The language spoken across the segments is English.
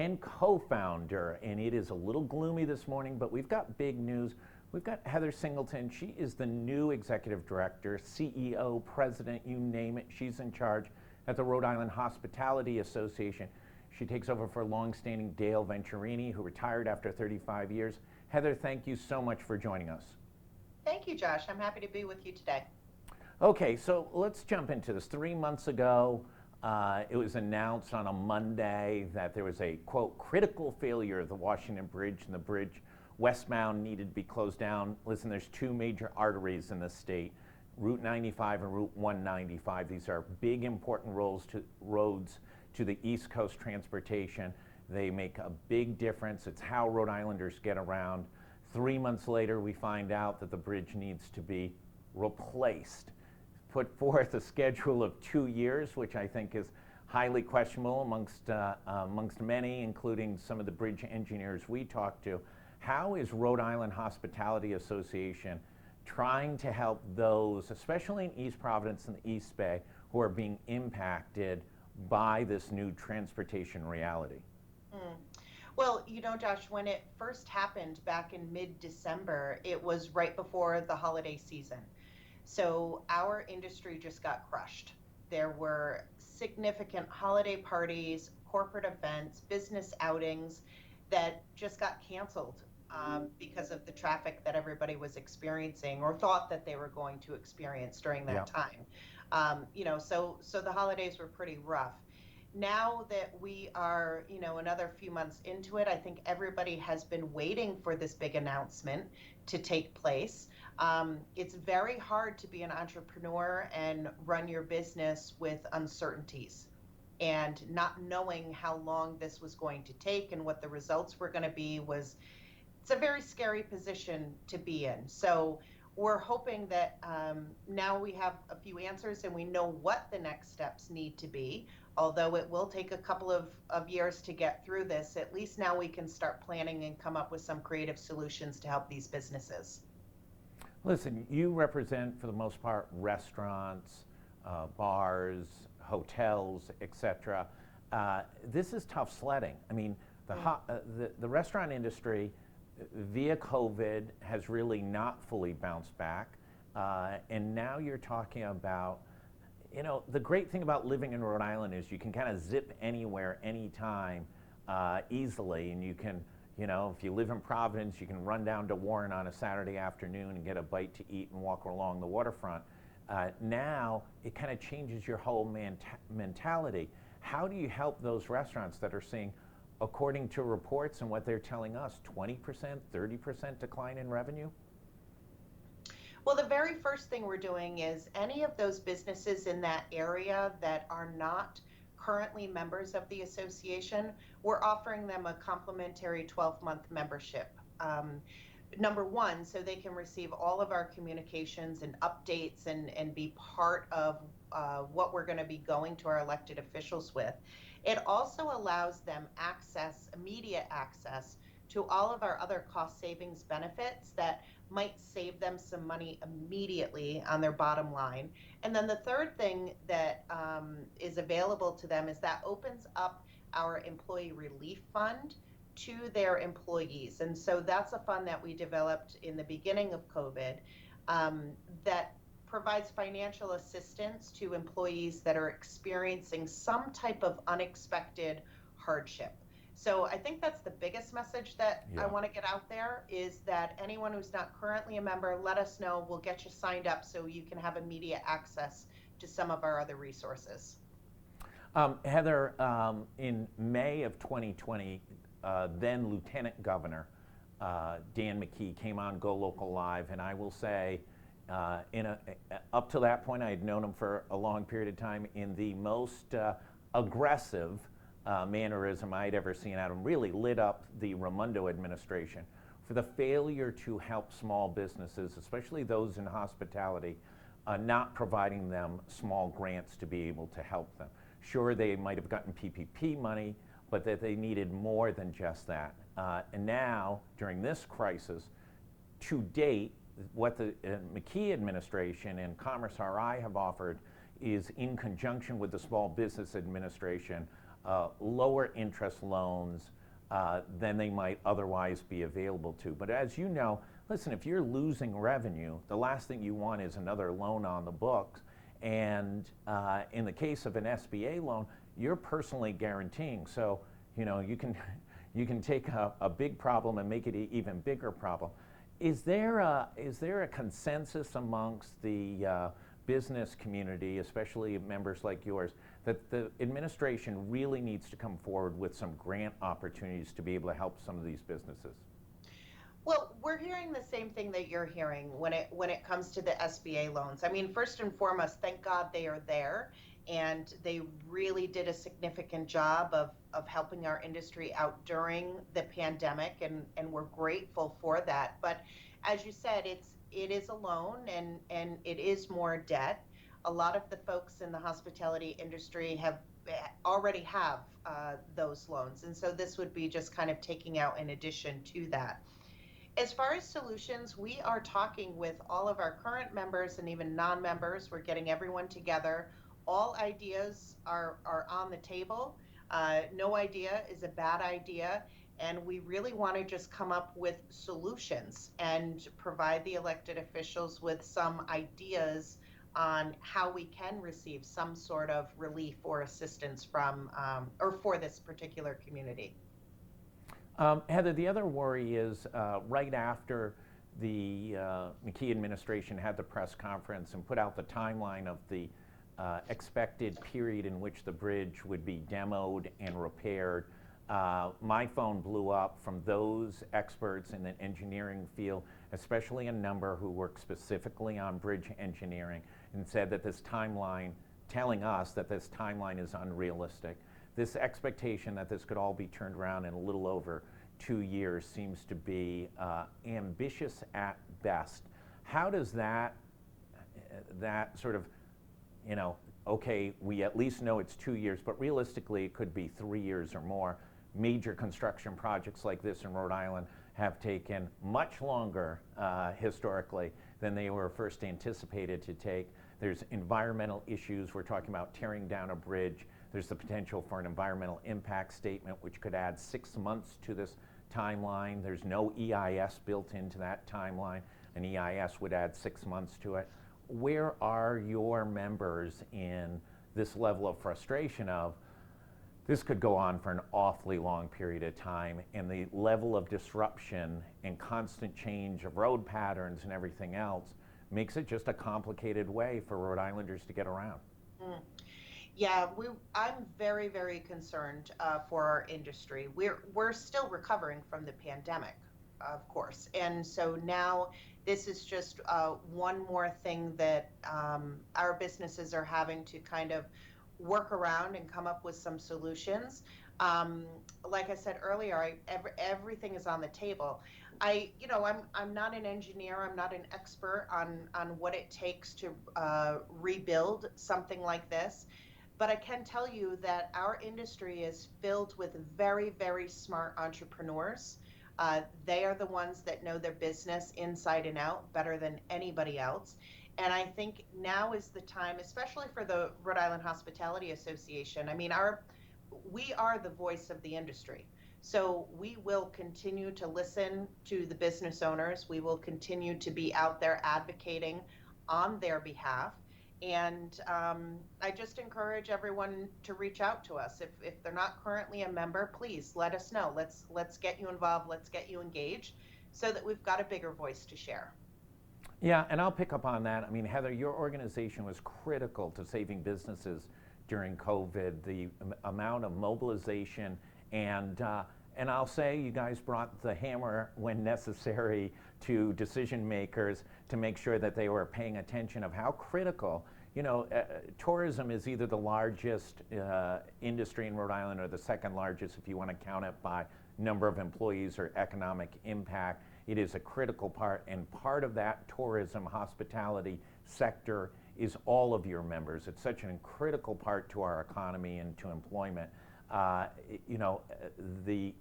and co-founder, and it is a little gloomy this morning, but we've got big news. We've got Heather Singleton. She is the new executive director, CEO, president, you name it. She's in charge at the Rhode Island Hospitality Association. She takes over for longstanding Dale Venturini, who retired after 35 years. Heather, thank you so much for joining us. Thank you, Josh. I'm happy to be with you today. Okay, so let's jump into this. 3 months ago, it was announced on a Monday that there was a, quote, critical failure of the Washington Bridge, and the bridge westbound needed to be closed down. Listen, there's 2 major arteries in the state, Route 95 and Route 195. These are big, important roads to the East Coast transportation. They make a big difference. It's how Rhode Islanders get around. 3 months later, we find out that the bridge needs to be replaced. Put forth a schedule of 2 years, which I think is highly questionable amongst many, including some of the bridge engineers we talked to. How is Rhode Island Hospitality Association trying to help those, especially in East Providence and the East Bay, who are being impacted by this new transportation reality? Well, you know, Josh, when it first happened back in mid-December, it was right before the holiday season. So our industry just got crushed. There were significant holiday parties, corporate events, business outings that just got canceled because of the traffic that everybody was experiencing or thought that they were going to experience during that time. So the holidays were pretty rough. Now that we are, another few months into it, I think everybody has been waiting for this big announcement to take place. It's very hard to be an entrepreneur and run your business with uncertainties and not knowing how long this was going to take and what the results were going to be. It's a very scary position to be in. So we're hoping that now we have a few answers and we know what the next steps need to be. Although it will take a couple of years to get through this, at least now we can start planning and come up with some creative solutions to help these businesses. Listen, you represent, for the most part, restaurants, bars, hotels, etc. This is tough sledding. I mean, the restaurant industry, via COVID, has really not fully bounced back. And now you're talking about, the great thing about living in Rhode Island is you can kind of zip anywhere, anytime, easily. And you can, if you live in Providence, you can run down to Warren on a Saturday afternoon and get a bite to eat and walk along the waterfront. Now, it kind of changes your whole mentality. How do you help those restaurants that are seeing, according to reports and what they're telling us, 20%, 30% decline in revenue? Well, the very first thing we're doing is any of those businesses in that area that are not currently members of the association, we're offering them a complimentary 12-month membership. Number one, so they can receive all of our communications and updates and be part of what we're going to be going to our elected officials with. It also allows them immediate access to all of our other cost savings benefits that might save them some money immediately on their bottom line. And then the third thing that is available to them is that opens up our employee relief fund to their employees. And so that's a fund that we developed in the beginning of COVID that provides financial assistance to employees that are experiencing some type of unexpected hardship. So I think that's the biggest message that I want to get out there is that anyone who's not currently a member, let us know. We'll get you signed up so you can have immediate access to some of our other resources. Heather, in May of 2020, then Lieutenant Governor Dan McKee came on GoLocal Live, and I will say, up to that point, I had known him for a long period of time. In the most aggressive mannerism I'd ever seen out of him, really lit up the Raimondo administration for the failure to help small businesses, especially those in hospitality, not providing them small grants to be able to help them. Sure, they might have gotten PPP money, but that they needed more than just that. And now, during this crisis, to date, what the McKee administration and Commerce RI have offered is, in conjunction with the Small Business Administration, lower interest loans than they might otherwise be available to. But as you know, listen, if you're losing revenue, the last thing you want is another loan on the books. And in the case of an SBA loan, you're personally guaranteeing. So, you know, you can take a big problem and make it an even bigger problem. Is there a consensus amongst the business community, especially members like yours, that the administration really needs to come forward with some grant opportunities to be able to help some of these businesses? Well, we're hearing the same thing that you're hearing when it comes to the SBA loans. I mean, first and foremost, thank God they are there, and they really did a significant job of helping our industry out during the pandemic, and we're grateful for that. But as you said, it is a loan, and it is more debt. A lot of the folks in the hospitality industry already have those loans, and so this would be just kind of taking out in addition to that. As far as solutions, we are talking with all of our current members and even non-members. We're getting everyone together. All ideas are on the table. No idea is a bad idea. And we really want to just come up with solutions and provide the elected officials with some ideas on how we can receive some sort of relief or assistance from or for this particular community. Heather, the other worry is right after the McKee administration had the press conference and put out the timeline of the expected period in which the bridge would be demoed and repaired, my phone blew up from those experts in the engineering field, especially a number who work specifically on bridge engineering, and said that this timeline, telling us that this timeline is unrealistic. This expectation that this could all be turned around in a little over 2 years seems to be ambitious at best. How does that sort of, you know, okay, we at least know it's 2 years, but realistically it could be 3 years or more. Major construction projects like this in Rhode Island have taken much longer historically than they were first anticipated to take. There's environmental issues. We're talking about tearing down a bridge. There's the potential for an environmental impact statement, which could add 6 months to this timeline. There's no EIS built into that timeline. An EIS would add 6 months to it. Where are your members in this level of frustration of this could go on for an awfully long period of time, and the level of disruption and constant change of road patterns and everything else makes it just a complicated way for Rhode Islanders to get around? Yeah, I'm very, very concerned for our industry. We're still recovering from the pandemic, of course, and so now this is just one more thing that our businesses are having to kind of work around and come up with some solutions. Like I said earlier, everything is on the table. I'm not an engineer. I'm not an expert on what it takes to rebuild something like this. But I can tell you that our industry is filled with very, very smart entrepreneurs. They are the ones that know their business inside and out better than anybody else. And I think now is the time, especially for the Rhode Island Hospitality Association. I mean, we are the voice of the industry. So we will continue to listen to the business owners. We will continue to be out there advocating on their behalf. And I just encourage everyone to reach out to us. If they're not currently a member, please let us know. Let's get you involved. Let's get you engaged so that we've got a bigger voice to share. Yeah, and I'll pick up on that. I mean, Heather, your organization was critical to saving businesses during COVID, the amount of mobilization, and I'll say you guys brought the hammer when necessary to decision makers to make sure that they were paying attention of how critical, tourism is either the largest industry in Rhode Island or the second largest if you want to count it by number of employees or economic impact. It is a critical part, and part of that tourism hospitality sector is all of your members. It's such a critical part to our economy and to employment. The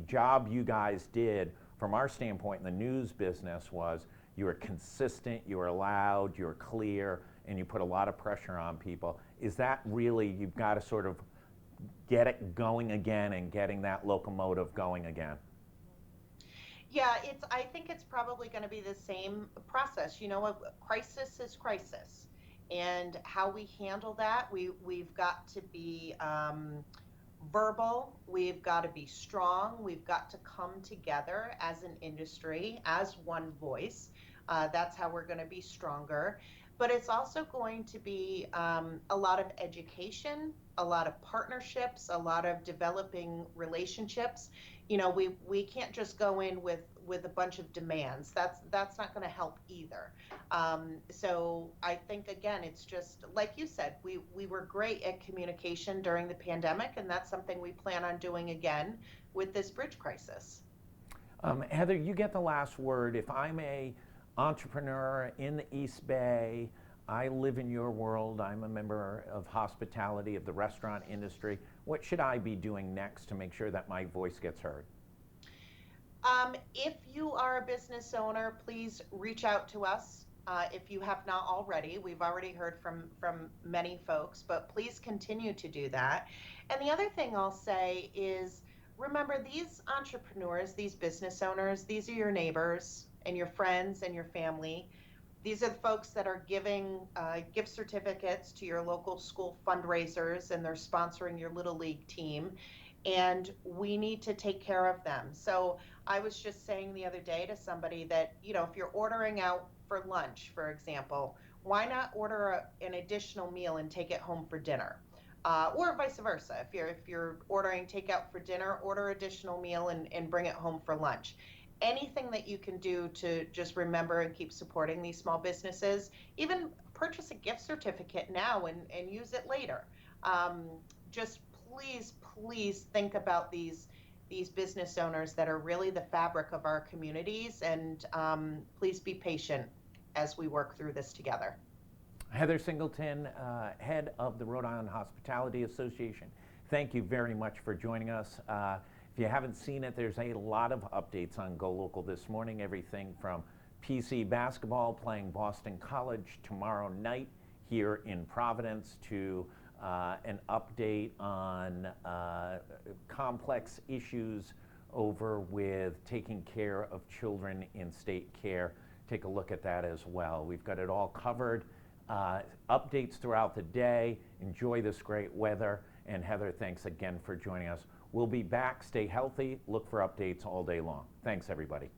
job you guys did from our standpoint in the news business was you were consistent, you were loud, you were clear, and you put a lot of pressure on people. Is that really, you've got to sort of get it going again and getting that locomotive going again? Yeah, I think it's probably going to be the same process. You know, a crisis is crisis. And how we handle that, we've got to be verbal, we've got to be strong, we've got to come together as an industry, as one voice. That's how we're going to be stronger. But it's also going to be a lot of education, a lot of partnerships, a lot of developing relationships. You know, we can't just go in with a bunch of demands. That's not going to help either. So I think again, it's just like you said, we were great at communication during the pandemic, and that's something we plan on doing again with this bridge crisis. Heather, you get the last word. If I'm a entrepreneur in the East Bay, I live in your world, I'm a member of hospitality, of the restaurant industry, what should I be doing next to make sure that my voice gets heard? If you are a business owner, please reach out to us. If you have not already, we've already heard from many folks, but please continue to do that. And the other thing I'll say is, remember, these entrepreneurs, these business owners, these are your neighbors and your friends and your family. These are the folks that are giving gift certificates to your local school fundraisers, and they're sponsoring your Little League team. And we need to take care of them. So I was just saying the other day to somebody that, you know, if you're ordering out for lunch, for example, why not order an additional meal and take it home for dinner? Or vice versa. If you're ordering takeout for dinner, order additional meal and bring it home for lunch. Anything that you can do to just remember and keep supporting these small businesses, even purchase a gift certificate now and use it later. Just please think about these business owners that are really the fabric of our communities, and please be patient as we work through this together. Heather Singleton, head of the Rhode Island Hospitality Association, thank you very much for joining us. If you haven't seen it, there's a lot of updates on GoLocal this morning, everything from PC basketball playing Boston College tomorrow night here in Providence to an update on complex issues over with taking care of children in state care. Take a look at that as well. We've got it all covered. Updates throughout the day. Enjoy this great weather. And Heather, thanks again for joining us. We'll be back. Stay healthy. Look for updates all day long. Thanks, everybody.